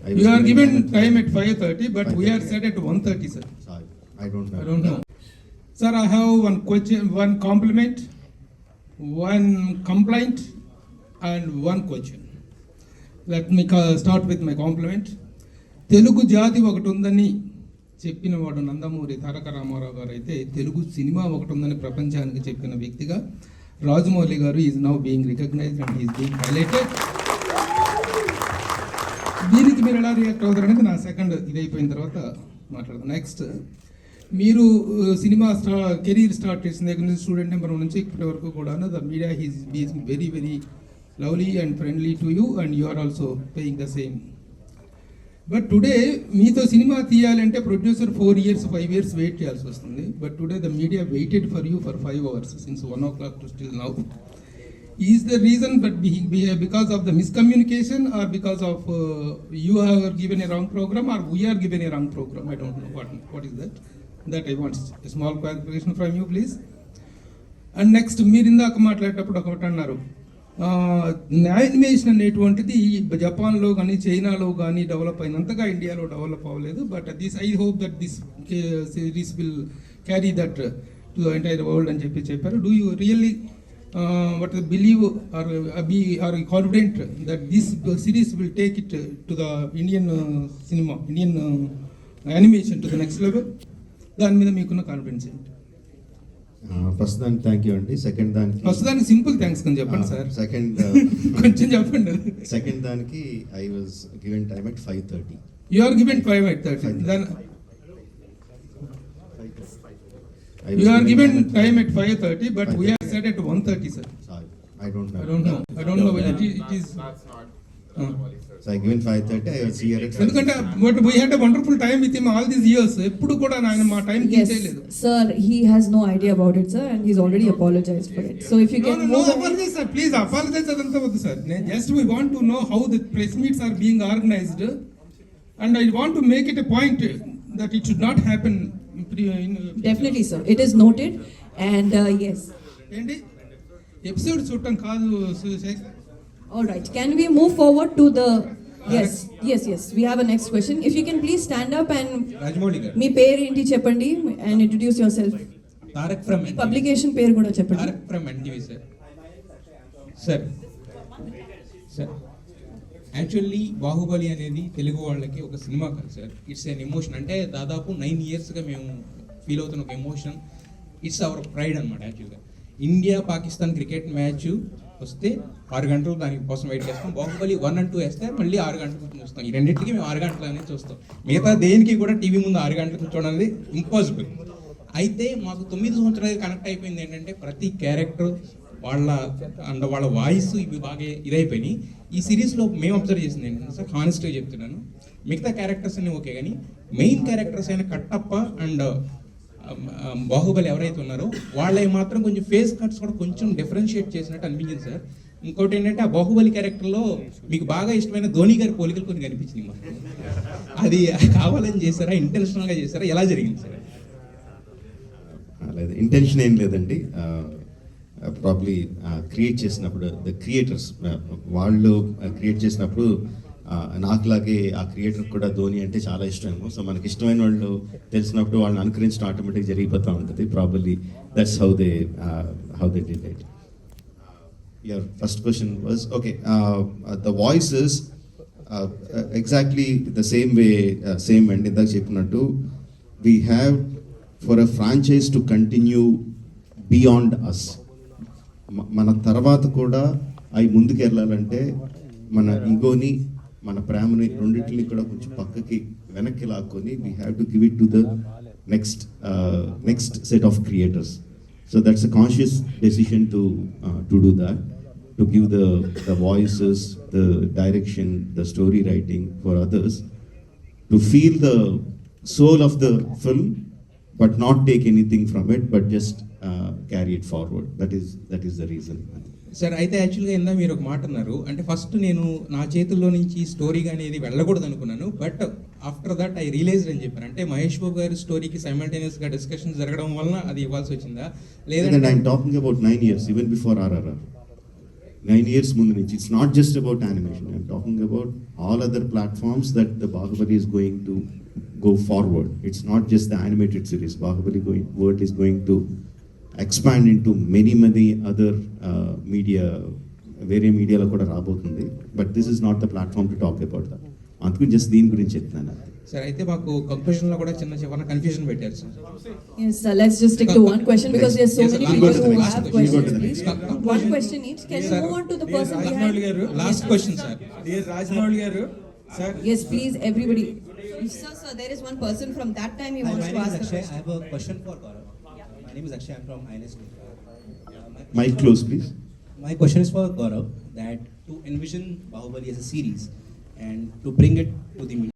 You are given time at 5:30, but we are set at 1:30, sir. Sorry, I don't know. I don't know. Sir, I have one question, one compliment, one complaint, and one question. Let me start with my compliment. Telugu జాతి ఒకటి ఉందని చెప్పిన వాడు నందమూరి తారక రామారావు గారు అయితే Telugu cinema ఒకటి ఉందని ప్రపంచానికి చెప్పిన వ్యక్తిగా రాజమౌళి గారు is now being recognized and is being highlighted. దీనికి మీరు ఎలా రియాక్ట్ అవుతారు అనేది నా సెకండ్ ఇది అయిపోయిన తర్వాత మాట్లాడదాం. నెక్స్ట్, మీరు సినిమా కెరీర్ స్టార్ట్ చేసిన దగ్గర నుంచి స్టూడెంట్ నెంబర్ నుంచి ఇప్పటి వరకు కూడా the media is being very very lovely and friendly to you and you are also paying the same. But today మీతో సినిమా తీయాలంటే ప్రొడ్యూసర్ 4 years 5 years వెయిట్ చేయాల్సి వస్తుంది. But today the media waited for you for 5 hours since 1 o'clock to still now. Is the reason but because of the miscommunication or because of you are given a wrong program or we are given a wrong program? I don't know what is that. That I want a small clarification from you, please. And next, మీరు ఇందాక మాట్లాడేటప్పుడు ఒకటి అన్నారు, animation అనేటువంటిది జపాన్లో కానీ చైనాలో కానీ డెవలప్ అయినంతగా ఇండియాలో డెవలప్ అవ్వలేదు. But this I hope that this series will carry that to the entire world అని చెప్పారు. Do you really what believe or are confident that this series will take it to the Indian cinema, Indian animation to the next level? దాని మీద మీకున్న confidence ఏంటి? First దానికి thank you అండి. Second దానికి first దానికి సింపుల్ థ్యాంక్స్ అని చెప్పండి సార్. సెకండ్ కొంచెం చెప్పండి. సెకండ్ దానికి I was given time at 5:30. You are given 5:30. Then you are given time at 5:30, but we are set at 1:30, sir. Sorry, I don't know. I don't know whether it is. So I given 5:30. I was here at. ఎందుకంటే but we had a wonderful time with him all these years. ఎప్పుడు కూడా ఆయన మా time తీసేయలేదు. Sir, he has no idea about it, sir, and he's already apologized for it. So if you can no apologize, sir. Please apologize అదంతా వద్దు sir. Just we want to know how the press meets are being organized, and I want to make it a point that it should not happen. Definitely, sir. It is noted, and yes. ఏంటి episode చూడటం కాదు. All right. Can we move forward to the yes. We have a next question. If you can please stand up and Rajmouli garu. మీ పేరు ఏంటి చెప్పండి and introduce yourself. Tarak from NTV. Publication పేరు కూడా చెప్పండి. Tarak from NTV, sir. Sir. Actually Baahubali అనేది తెలుగు వాళ్ళకి ఒక cinema కాదు సార్. It's an emotion. అంటే దాదాపు 9 yearsగా మేము ఫీల్ అవుతున్న ఒక ఎమోషన్. ఇట్స్ అవర్ ప్రైడ్ అనమాట. యాక్చువల్గా ఇండియా పాకిస్తాన్ క్రికెట్ మ్యాచ్ వస్తే 6 గంటలు దాని కోసం వెయిట్ చేస్తాం. బాహుబలి 1 and 2 వేస్తే మళ్ళీ 6 గంటలు చూస్తాం. ఈ రెండింటికి మేము 6 గంటలు అనేది చూస్తాం. మిగతా దేనికి కూడా టీవీ ముందు 6 గంటలు కూర్చోవడం అనేది ఇంపాసిబుల్. అయితే మాకు 9 సంవత్సరాలు కనెక్ట్ అయిపోయింది ఏంటంటే ప్రతి క్యారెక్టర్ వాళ్ళ వాయిస్ ఇవి బాగా ఇదైపోయినాయి. ఈ సిరీస్లో మేము అబ్జర్వ్ చేసింది ఏంటంటే సార్, హానెస్ట్గా చెప్తున్నాను, మిగతా క్యారెక్టర్స్ అన్నీ ఓకే, కానీ మెయిన్ క్యారెక్టర్స్ అయిన కట్టప్ప అండ్ బాహుబలి ఎవరైతే ఉన్నారో వాళ్ళవి మాత్రం కొంచెం ఫేస్ కట్స్ కూడా కొంచెం డిఫరెన్షియేట్ చేసినట్టు అనిపించింది సార్. ఇంకోటి ఏంటంటే ఆ బాహుబలి క్యారెక్టర్లో మీకు బాగా ఇష్టమైన ధోని గారి పోలికలు కొన్ని కనిపించినాయి మాకు. అది కావాలని చేశారా, ఇంటెన్షనల్గా చేశారా, ఎలా జరిగింది సార్? లేదు, ఇంటెన్షన్ ఏం లేదండి. ప్రాబ్లీ క్రియేట్ చేసినప్పుడు ద క్రియేటర్స్ వాళ్ళు క్రియేట్ చేసినప్పుడు నాకులాగే ఆ క్రియేటర్ కూడా ధోని అంటే చాలా ఇష్టమేమో. సో మనకి ఇష్టమైన వాళ్ళు తెలిసినప్పుడు వాళ్ళని అనుకరించడం ఆటోమేటిక్ జరిగిపోతూ ఉంటుంది. Probably that's how they did it. Your first question was okay. The voices exactly the same and ఇందాక చెప్పినట్టు we have for a franchise to continue beyond us. మన తర్వాత కూడా అవి ముందుకు వెళ్ళాలంటే మన ఈగోని, మన ప్రేమని రెండింటిని కూడా కొంచెం పక్కకి వెనక్కి లాక్కొని we have to give it to the next set of creators. So that's a conscious decision to do that, to give the voices, the direction, the story writing for others, to feel the soul of the film but not take anything from it, but just carry it forward. That is the reason. Sir, అయితే యాక్చువల్గా ఇందా మీరు ఒక మాట అన్నారు, అంటే first నేను నా చేతుల్లో నుంచి స్టోరీగా అనేది వెళ్ళకూడదు అనుకున్నాను. But after that I realized అని చెప్పాను. అంటే మహేష్ బాబు గారి స్టోరీకి సైమల్టేనియస్గా డిస్కషన్ జరగడం వలన అది ఇవ్వాల్సి వచ్చిందా, లేదంటే I'm talking about 9 years, even before RRR. 9 years ముందు నుంచి. It's not just about animation. I'm talking about all other platforms that the Bahubali is going to go forward. It's not just the animated series. Bahubali world is going to expand into many other media, వేరే మీడియాలో కూడా రాబోతుంది. But this is not the platform to talk about that. అందుకు just దీని గురించి చెప్తున్నాను అంతే. Sir అయితే మాకు కంక్లూజన్ లో కూడా చిన్న కన్ఫ్యూజన్ పెట్టారు sir. Yes, let's just stick to one question because there's so Yes, many sir. people We'll go to who the next have question. We'll go to questions. the Please, next one question each. Can Sir. you move on to the person Rajamouli behind? గారు last question sir. Dear Rajamouli గారు sir Yes, please, everybody. Sir, there is one person from that time he Hi, wants my to name ask is a Akshay. I question. have a question for Gaurav. My name is Akshay. I'm from INS. Mike close please. My question is for Gaurav that to envision Bahubali as a series and to bring it to the media.